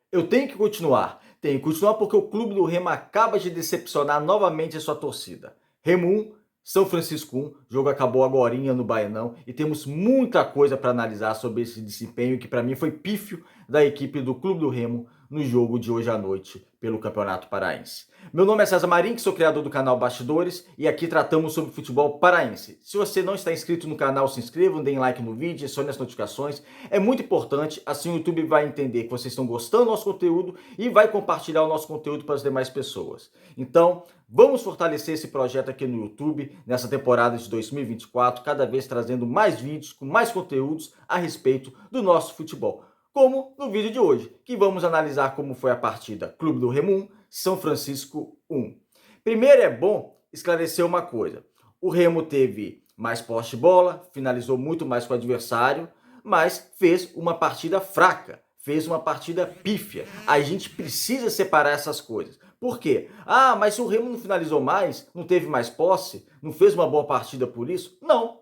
Eu tenho que continuar porque o clube do Remo acaba de decepcionar novamente a sua torcida. Remo 1, São Francisco 1, o jogo acabou agorinha no Baenão e temos muita coisa para analisar sobre esse desempenho que para mim foi pífio da equipe do Clube do Remo no jogo de hoje à noite pelo Campeonato Paraense. Meu nome é César Marim, sou criador do canal Bastidores e aqui tratamos sobre futebol paraense. Se você não está inscrito no canal, se inscreva, deem like no vídeo, acione as notificações. É muito importante, assim o YouTube vai entender que vocês estão gostando do nosso conteúdo e vai compartilhar o nosso conteúdo para as demais pessoas. Então, vamos fortalecer esse projeto aqui no YouTube nessa temporada de 2024, cada vez trazendo mais vídeos com mais conteúdos a respeito do nosso futebol. Como no vídeo de hoje, que vamos analisar como foi a partida Clube do Remo 1, São Francisco 1. Primeiro é bom esclarecer uma coisa. O Remo teve mais posse de bola, finalizou muito mais com o adversário, mas fez uma partida fraca, fez uma partida pífia. A gente precisa separar essas coisas. Por quê? Ah, mas se o Remo não finalizou mais, não teve mais posse, não fez uma boa partida por isso? Não.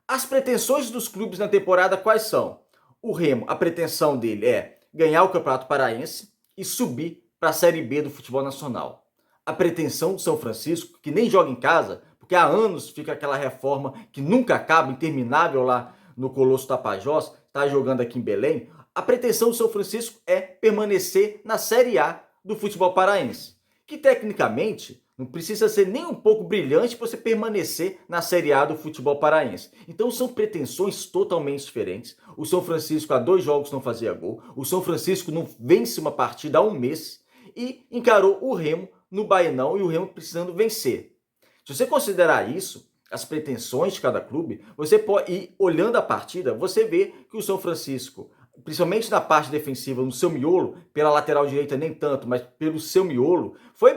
As pretensões dos clubes na temporada quais são? O Remo, a pretensão dele é ganhar o Campeonato Paraense e subir para a Série B do futebol nacional. A pretensão do São Francisco, que nem joga em casa, porque há anos fica aquela reforma que nunca acaba, interminável lá no Colosso Tapajós, está jogando aqui em Belém. A pretensão do São Francisco é permanecer na Série A do futebol paraense, que tecnicamente não precisa ser nem um pouco brilhante para você permanecer na Série A do futebol paraense. Então são pretensões totalmente diferentes. O São Francisco há 2 jogos não fazia gol. O São Francisco não vence uma partida há 1 mês e encarou o Remo no Baenão e o Remo precisando vencer. Se você considerar isso, as pretensões de cada clube, você pode ir olhando a partida, você vê que o São Francisco, principalmente na parte defensiva, no seu miolo, pela lateral direita nem tanto, mas pelo seu miolo, foi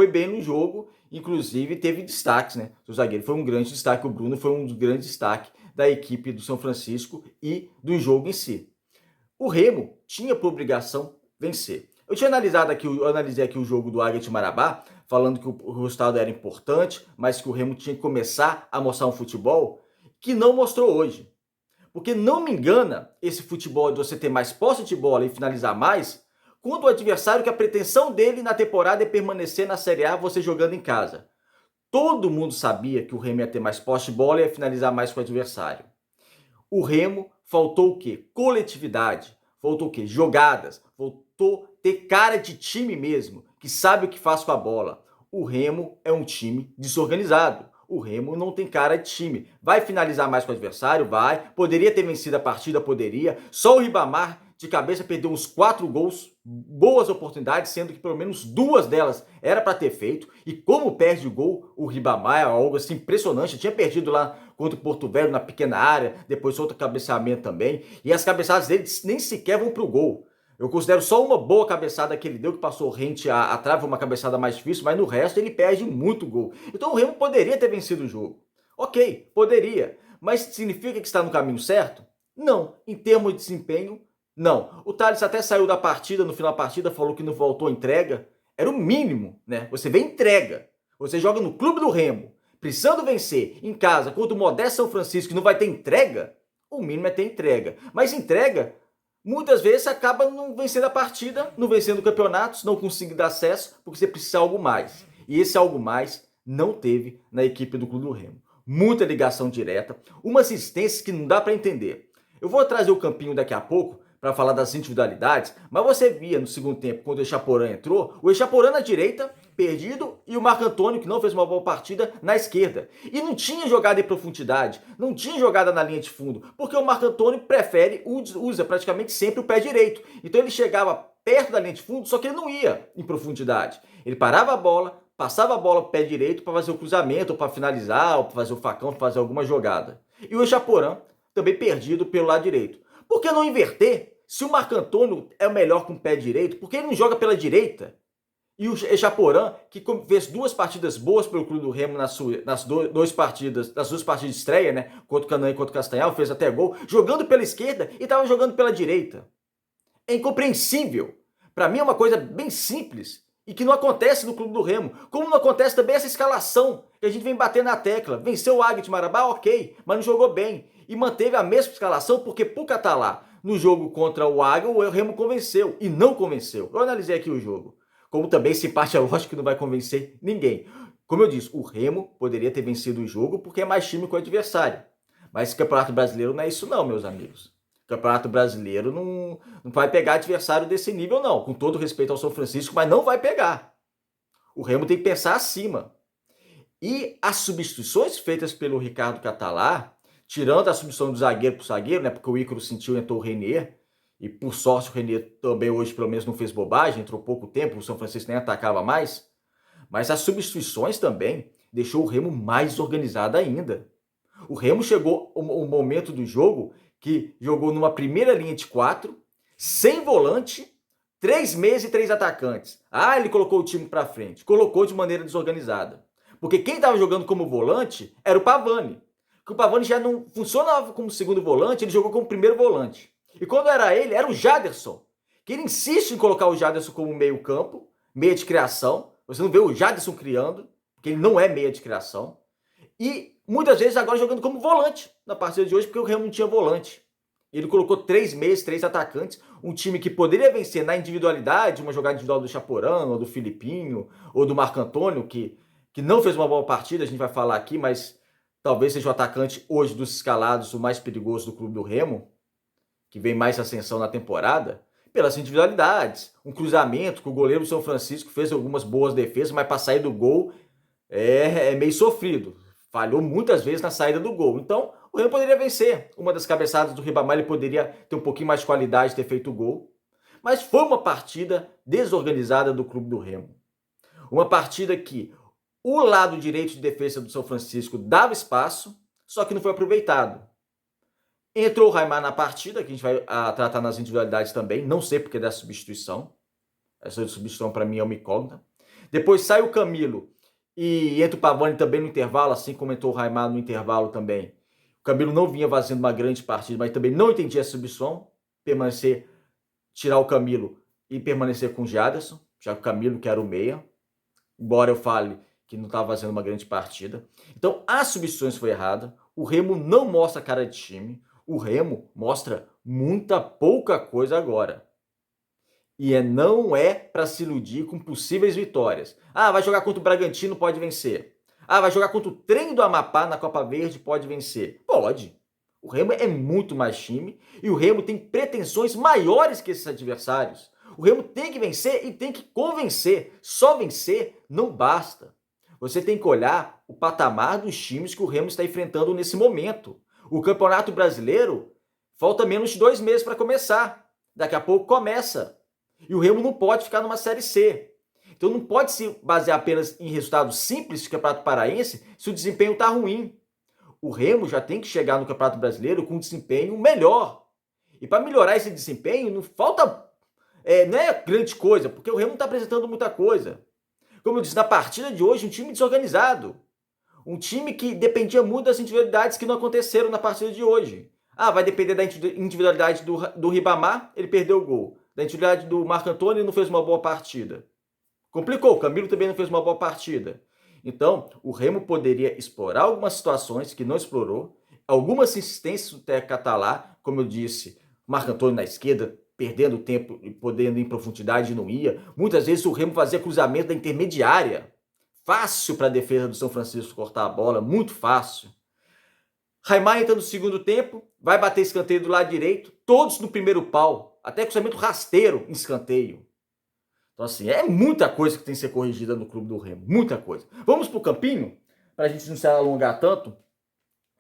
bem no jogo, inclusive teve destaques, né? O zagueiro foi um grande destaque, o Bruno foi um grande destaque da equipe do São Francisco e do jogo em si. O Remo tinha por obrigação vencer. Eu analisei aqui o jogo do Águia de Marabá, falando que o resultado era importante, mas que o Remo tinha que começar a mostrar um futebol que não mostrou hoje. Porque não me engana esse futebol de você ter mais posse de bola e finalizar mais, quando o adversário, que a pretensão dele na temporada é permanecer na Série A, você jogando em casa. Todo mundo sabia que o Remo ia ter mais posse de bola e ia finalizar mais com o adversário. O Remo faltou o quê? Coletividade. Faltou o quê? Jogadas. Faltou ter cara de time mesmo, que sabe o que faz com a bola. O Remo é um time desorganizado. O Remo não tem cara de time. Vai finalizar mais com o adversário? Vai. Poderia ter vencido a partida? Poderia. Só o Ribamar de cabeça perdeu uns 4 gols, boas oportunidades, sendo que pelo menos 2 delas era para ter feito. E como perde o gol, o Ribamar é algo assim impressionante. Tinha perdido lá contra o Porto Velho na pequena área, depois outro cabeceamento também. E as cabeçadas dele nem sequer vão pro gol. Eu considero só uma boa cabeçada que ele deu, que passou rente à trave, uma cabeçada mais difícil, mas no resto ele perde muito gol. Então o Remo poderia ter vencido o jogo. Ok, poderia. Mas significa que está no caminho certo? Não. Em termos de desempenho, não. O Thales até saiu da partida, no final da partida, falou que não voltou entrega. Era o mínimo, né? Você vê entrega. Você joga no Clube do Remo, precisando vencer em casa contra o Modesto São Francisco, que não vai ter entrega. O mínimo é ter entrega. Mas entrega, muitas vezes, acaba não vencendo a partida, não vencendo campeonatos, não conseguindo acesso, porque você precisa de algo mais. E esse algo mais não teve na equipe do Clube do Remo. Muita ligação direta, uma assistência que não dá para entender. Eu vou trazer o Campinho daqui a pouco, para falar das individualidades, mas você via no segundo tempo, quando o Echaporã entrou, o Echaporã na direita, perdido, e o Marco Antônio, que não fez uma boa partida, na esquerda. E não tinha jogada em profundidade, não tinha jogada na linha de fundo, porque o Marco Antônio usa praticamente sempre o pé direito. Então ele chegava perto da linha de fundo, só que ele não ia em profundidade. Ele parava a bola, passava a bola para o pé direito para fazer o cruzamento, ou para finalizar, ou para fazer o facão, para fazer alguma jogada. E o Echaporã também perdido pelo lado direito. Por que não inverter? Se o Marco Antônio é o melhor com o pé direito, por que ele não joga pela direita? E o Echaporã, que fez 2 partidas boas pelo Clube do Remo nas duas partidas de estreia, né? Contra o Canaã e contra o Castanhal, fez até gol, jogando pela esquerda e estava jogando pela direita. É incompreensível. Para mim é uma coisa bem simples e que não acontece no Clube do Remo. Como não acontece também essa escalação que a gente vem bater na tecla. Venceu o Águia de Marabá, ok, mas não jogou bem. E manteve a mesma escalação porque Puca tá lá. No jogo contra o Águia, o Remo convenceu e não convenceu. Eu analisei aqui o jogo. Como também esse empate é lógico que não vai convencer ninguém. Como eu disse, o Remo poderia ter vencido o jogo porque é mais time que o adversário. Mas o Campeonato Brasileiro não é isso não, meus amigos. O Campeonato Brasileiro não vai pegar adversário desse nível não. Com todo respeito ao São Francisco, mas não vai pegar. O Remo tem que pensar acima. E as substituições feitas pelo Ricardo Catalá, tirando a substituição do zagueiro para o zagueiro, né, porque o Ícaro sentiu e entrou o Renier, e por sorte o Renier também hoje pelo menos não fez bobagem, entrou pouco tempo, o São Francisco nem atacava mais, mas as substituições também deixou o Remo mais organizado ainda. O Remo chegou o momento do jogo que jogou numa primeira linha de 4, sem volante, 3 meias e 3 atacantes. Ah, ele colocou o time para frente, colocou de maneira desorganizada. Porque quem estava jogando como volante era o Pavani. Porque o Pavani já não funcionava como segundo volante, ele jogou como primeiro volante. E quando era ele, era o Jaderson. Que ele insiste em colocar o Jaderson como meio campo, meia de criação. Você não vê o Jaderson criando, porque ele não é meia de criação. E muitas vezes agora jogando como volante na partida de hoje, porque o Remo não tinha volante. Ele colocou 3 meias, 3 atacantes, um time que poderia vencer na individualidade, uma jogada individual do Chaporã, ou do Filipinho, ou do Marco Antônio, que não fez uma boa partida, a gente vai falar aqui, mas talvez seja o atacante hoje dos escalados o mais perigoso do clube do Remo, que vem mais ascensão na temporada, pelas individualidades. Um cruzamento que o goleiro do São Francisco fez algumas boas defesas, mas para sair do gol é meio sofrido. Falhou muitas vezes na saída do gol. Então, o Remo poderia vencer. Uma das cabeçadas do Ribamar, ele poderia ter um pouquinho mais de qualidade, ter feito o gol. Mas foi uma partida desorganizada do clube do Remo. Uma partida que o lado direito de defesa do São Francisco dava espaço, só que não foi aproveitado. Entrou o Raimar na partida, que a gente vai tratar nas individualidades também. Não sei porque dessa substituição. Essa substituição para mim é uma incógnita. Depois sai o Camilo e entra o Pavani também no intervalo, assim como entrou o Raimar no intervalo também. O Camilo não vinha fazendo uma grande partida, mas também não entendi a substituição. Tirar o Camilo e permanecer com o Jaderson, já que o Camilo que era o meia. Embora eu fale que não estava fazendo uma grande partida. Então, as substituições foi errada. O Remo não mostra cara de time. O Remo mostra muita pouca coisa agora. E não é para se iludir com possíveis vitórias. Ah, vai jogar contra o Bragantino, pode vencer. Ah, vai jogar contra o Trem do Amapá na Copa Verde, pode vencer. Pode. O Remo é muito mais time e o Remo tem pretensões maiores que esses adversários. O Remo tem que vencer e tem que convencer. Só vencer não basta. Você tem que olhar o patamar dos times que o Remo está enfrentando nesse momento. O Campeonato Brasileiro falta menos de 2 meses para começar. Daqui a pouco começa. E o Remo não pode ficar numa Série C. Então não pode se basear apenas em resultados simples do Campeonato Paraense se o desempenho está ruim. O Remo já tem que chegar no Campeonato Brasileiro com um desempenho melhor. E para melhorar esse desempenho, não falta... não é grande coisa, porque o Remo não está apresentando muita coisa. Como eu disse, na partida de hoje, um time desorganizado. Um time que dependia muito das individualidades que não aconteceram na partida de hoje. Ah, vai depender da individualidade do Ribamar, ele perdeu o gol. Da individualidade do Marco Antônio, ele não fez uma boa partida. Complicou, o Camilo também não fez uma boa partida. Então, o Remo poderia explorar algumas situações que não explorou, algumas insistências do técnico Catalá, como eu disse, Marco Antônio na esquerda, perdendo tempo e podendo ir em profundidade, não ia. Muitas vezes o Remo fazia cruzamento da intermediária. Fácil para a defesa do São Francisco cortar a bola, muito fácil. Raimar entra no segundo tempo, vai bater escanteio do lado direito, todos no primeiro pau, até cruzamento rasteiro em escanteio. Então, assim, é muita coisa que tem que ser corrigida no clube do Remo, muita coisa. Vamos pro campinho, para a gente não se alongar tanto.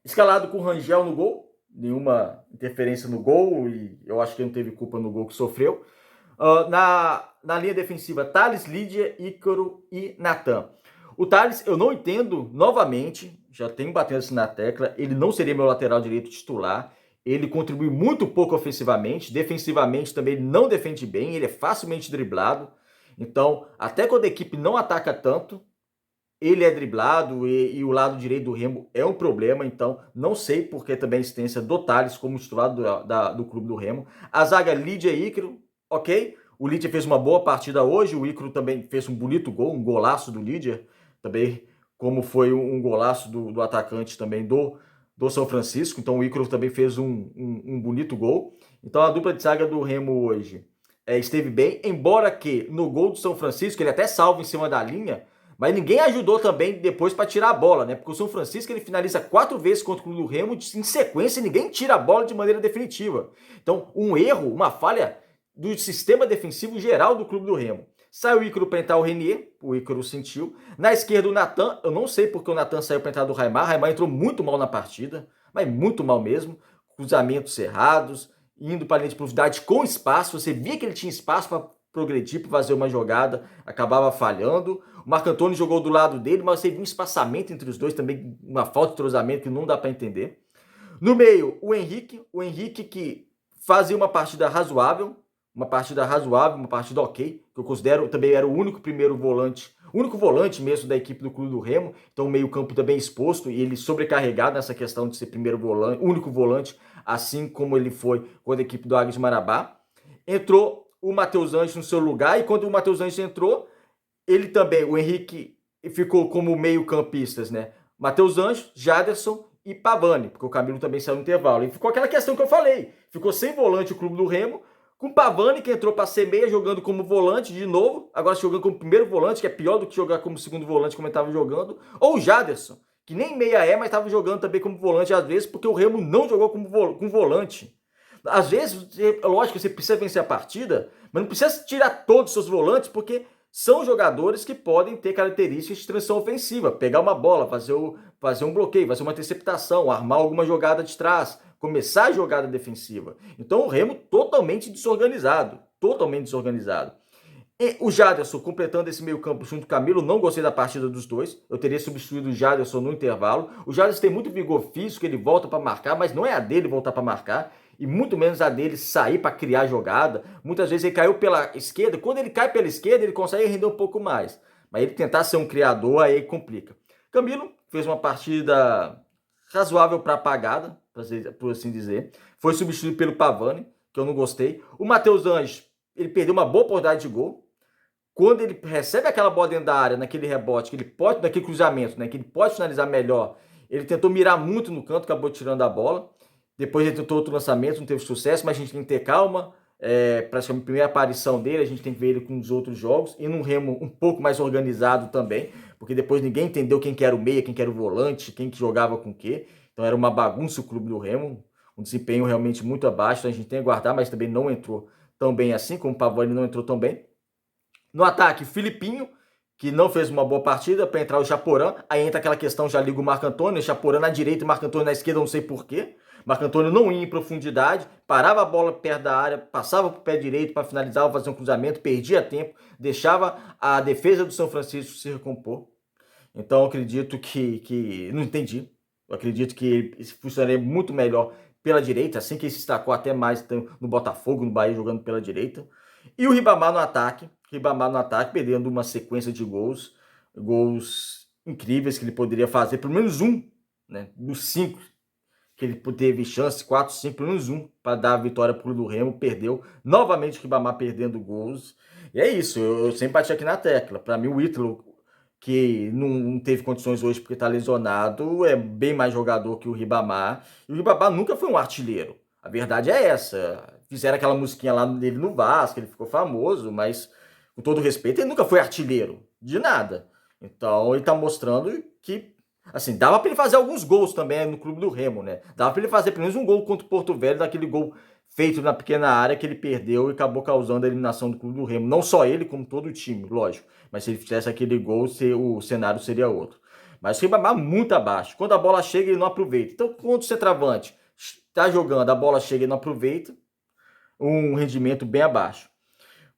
Escalado com o Rangel no gol, nenhuma interferência no gol, e eu acho que ele não teve culpa no gol que sofreu. Na linha defensiva, Thales, Lídia, Ícaro e Natan. O Thales, eu não entendo, novamente, já tenho batendo assim na tecla, ele não seria meu lateral direito titular, ele contribui muito pouco ofensivamente, defensivamente também ele não defende bem, ele é facilmente driblado, então até quando a equipe não ataca tanto, ele é driblado e o lado direito do Remo é um problema, então não sei porque também a existência do Thales como titular do clube do Remo. A zaga Lídia e Ícaro, ok, o Lídia fez uma boa partida hoje, o Ícaro também fez um bonito gol, um golaço do Lídia, também como foi um golaço do atacante também do São Francisco. Então o Ícaro também fez um bonito gol. Então a dupla de zaga do Remo hoje esteve bem, embora que no gol do São Francisco ele até salva em cima da linha, mas ninguém ajudou também depois para tirar a bola, né? Porque o São Francisco ele finaliza 4 vezes contra o Clube do Remo em sequência e ninguém tira a bola de maneira definitiva. Então, um erro, uma falha do sistema defensivo geral do Clube do Remo. Saiu o Ícaro para entrar o Renier, o Ícaro sentiu. Na esquerda o Natan, eu não sei porque o Natan saiu para entrar do Raimar. Raimar entrou muito mal na partida, mas muito mal mesmo. Cruzamentos errados, indo para a linha de profundidade com espaço. Você via que ele tinha espaço para progredir, para fazer uma jogada, acabava falhando. O Marco Antônio jogou do lado dele, mas você viu um espaçamento entre os dois, também uma falta de entrosamento que não dá para entender. No meio, o Henrique que fazia uma partida razoável, uma partida ok, que eu considero também era o único volante mesmo da equipe do Clube do Remo, então o meio-campo também exposto e ele sobrecarregado nessa questão de ser único volante, assim como ele foi com a equipe do Águias de Marabá. Entrou o Matheus Anjos no seu lugar e quando o Matheus Anjos entrou, ele também, o Henrique ficou como meio-campistas, né? Matheus Anjos, Jaderson e Pavani, porque o Camilo também saiu no intervalo. E ficou aquela questão que eu falei, ficou sem volante o Clube do Remo, com Pavani que entrou para ser meia jogando como volante de novo, agora jogando como primeiro volante, que é pior do que jogar como segundo volante como ele estava jogando, ou o Jaderson, que nem meia mas estava jogando também como volante às vezes, porque o Remo não jogou com volante. Às vezes, lógico, você precisa vencer a partida, mas não precisa tirar todos os seus volantes, porque são jogadores que podem ter características de transição ofensiva, pegar uma bola, fazer um bloqueio, fazer uma interceptação, armar alguma jogada de trás, começar a jogada defensiva. Então o Remo totalmente desorganizado. E o Jaderson completando esse meio campo junto com o Camilo, não gostei da partida dos dois. Eu teria substituído o Jaderson no intervalo. O Jaderson tem muito vigor físico, ele volta para marcar, mas não é a dele voltar para marcar. E muito menos a dele sair para criar jogada. Muitas vezes ele caiu pela esquerda. Quando ele cai pela esquerda, ele consegue render um pouco mais. Mas ele tentar ser um criador, aí complica. Camilo fez uma partida razoável para apagada, por assim dizer. Foi substituído pelo Pavani, que eu não gostei. O Matheus Anjos, ele perdeu uma boa oportunidade de gol. Quando ele recebe aquela bola dentro da área, naquele rebote, que ele pode, naquele cruzamento, né, que ele pode finalizar melhor, ele tentou mirar muito no canto, acabou tirando a bola. Depois ele tentou outro lançamento, não teve sucesso, mas a gente tem que ter calma. Praticamente a primeira aparição dele, a gente tem que ver ele com os outros jogos. E num Remo um pouco mais organizado também, porque depois ninguém entendeu quem que era o meia, quem que era o volante, quem que jogava com o quê. Então era uma bagunça o clube do Remo, um desempenho realmente muito abaixo, então a gente tem que guardar, mas também não entrou tão bem assim, como o Pavani não entrou tão bem. No ataque, Filipinho, que não fez uma boa partida, para entrar o Chaporã. Aí entra aquela questão, já liga o Marco Antônio, o Chaporã na direita e o Marco Antônio na esquerda, não sei porquê. Marco Antônio não ia em profundidade, parava a bola perto da área, passava para o pé direito para finalizar ou fazer um cruzamento, perdia tempo, deixava a defesa do São Francisco se recompor. Então eu acredito que não entendi. Eu acredito que funcionaria muito melhor pela direita, assim que ele se destacou até mais no Botafogo, no Bahia, jogando pela direita. E o Ribamar no ataque, perdendo uma sequência de gols incríveis que ele poderia fazer, pelo menos um, né, dos 5 que ele teve chance, 4, 5, pelo menos um, para dar a vitória para o do Remo, perdeu. Novamente o Ribamar perdendo gols. E é isso, eu sempre bati aqui na tecla. Para mim o Ítalo, que não teve condições hoje porque está lesionado, é bem mais jogador que o Ribamar. E o Ribamar nunca foi um artilheiro. A verdade é essa. Fizeram aquela musiquinha lá dele no Vasco, ele ficou famoso, mas com todo respeito, ele nunca foi artilheiro de nada. Então ele está mostrando que, assim, dava para ele fazer alguns gols também no Clube do Remo, né? Dava para ele fazer pelo menos um gol contra o Porto Velho, daquele gol feito na pequena área que ele perdeu e acabou causando a eliminação do Clube do Remo. Não só ele, como todo o time, lógico. Mas se ele fizesse aquele gol, o cenário seria outro. Mas o Ribamar muito abaixo. Quando a bola chega, ele não aproveita. Então, quando o centroavante está jogando, a bola chega e não aproveita, um rendimento bem abaixo.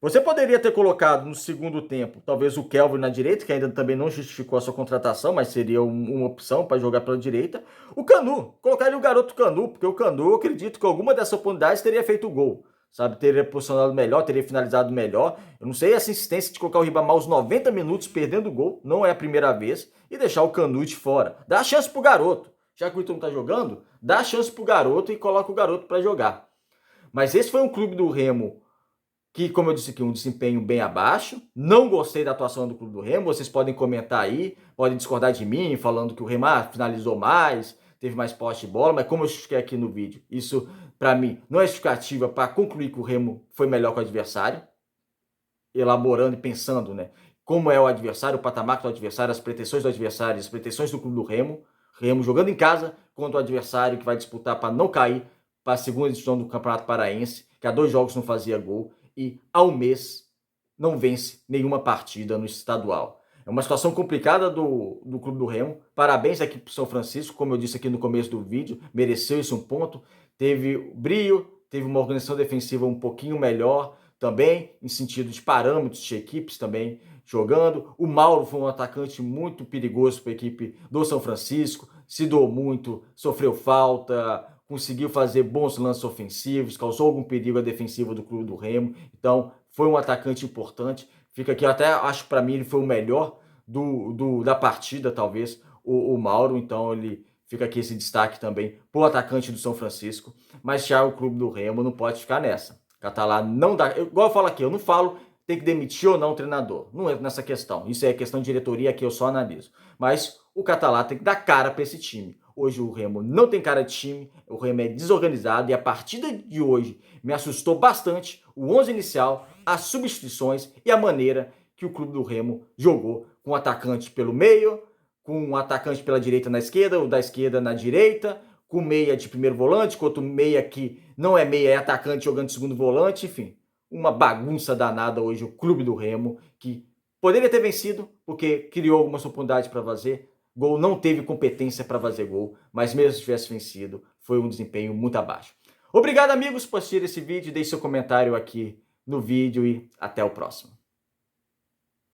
Você poderia ter colocado no segundo tempo, talvez o Kelvin na direita, que ainda também não justificou a sua contratação, mas seria uma opção para jogar pela direita. O Canu, colocaria o garoto Canu, porque o Canu, eu acredito que alguma dessas oportunidades teria feito o gol, sabe? Teria posicionado melhor, teria finalizado melhor. Eu não sei essa insistência de colocar o Ribamar aos 90 minutos perdendo o gol, não é a primeira vez, e deixar o Canu de fora. Dá a chance pro garoto. Já que o Ito não tá jogando, dá a chance pro garoto e coloca o garoto para jogar. Mas esse foi um clube do Remo que, como eu disse aqui, um desempenho bem abaixo. Não gostei da atuação do Clube do Remo. Vocês podem comentar aí, podem discordar de mim, falando que o Remo finalizou mais, teve mais posse de bola, mas como eu expliquei aqui no vídeo, isso para mim, não é justificativa para concluir que o Remo foi melhor que o adversário, elaborando e pensando, né, como é o adversário, o patamar do adversário, as pretensões do adversário, as pretensões do clube do Remo. Remo jogando em casa contra o adversário que vai disputar para não cair para a segunda edição do Campeonato Paraense, que há 2 jogos não fazia gol e ao mês não vence nenhuma partida no estadual. É uma situação complicada do clube do Remo. Parabéns aqui para o São Francisco, como eu disse aqui no começo do vídeo, mereceu isso um ponto. Teve brio, teve uma organização defensiva um pouquinho melhor também, em sentido de parâmetros de equipes também jogando. O Mauro foi um atacante muito perigoso para a equipe do São Francisco, se doou muito, sofreu falta, conseguiu fazer bons lances ofensivos, causou algum perigo à defensiva do clube do Remo. Então, foi um atacante importante. Fica aqui, até acho para mim ele foi o melhor da partida, talvez, o Mauro. Então, ele fica aqui esse destaque também para o atacante do São Francisco. Mas já o clube do Remo não pode ficar nessa. Catalá não dá. Igual eu falo aqui, eu não falo tem que demitir ou não o treinador. Não entra nessa questão. Isso é questão de diretoria que eu só analiso. Mas o Catalá tem que dar cara para esse time. Hoje o Remo não tem cara de time, o Remo é desorganizado e a partida de hoje me assustou bastante o 11 inicial, as substituições e a maneira que o clube do Remo jogou com o atacante pelo meio, com um atacante pela direita na esquerda, o da esquerda na direita, com meia de primeiro volante, com outro meia que não é meia, é atacante jogando de segundo volante, enfim. Uma bagunça danada hoje o clube do Remo, que poderia ter vencido, porque criou algumas oportunidades para fazer, gol, não teve competência para fazer gol, mas mesmo se tivesse vencido, foi um desempenho muito abaixo. Obrigado, amigos, por assistir esse vídeo, deixe seu comentário aqui no vídeo e até o próximo.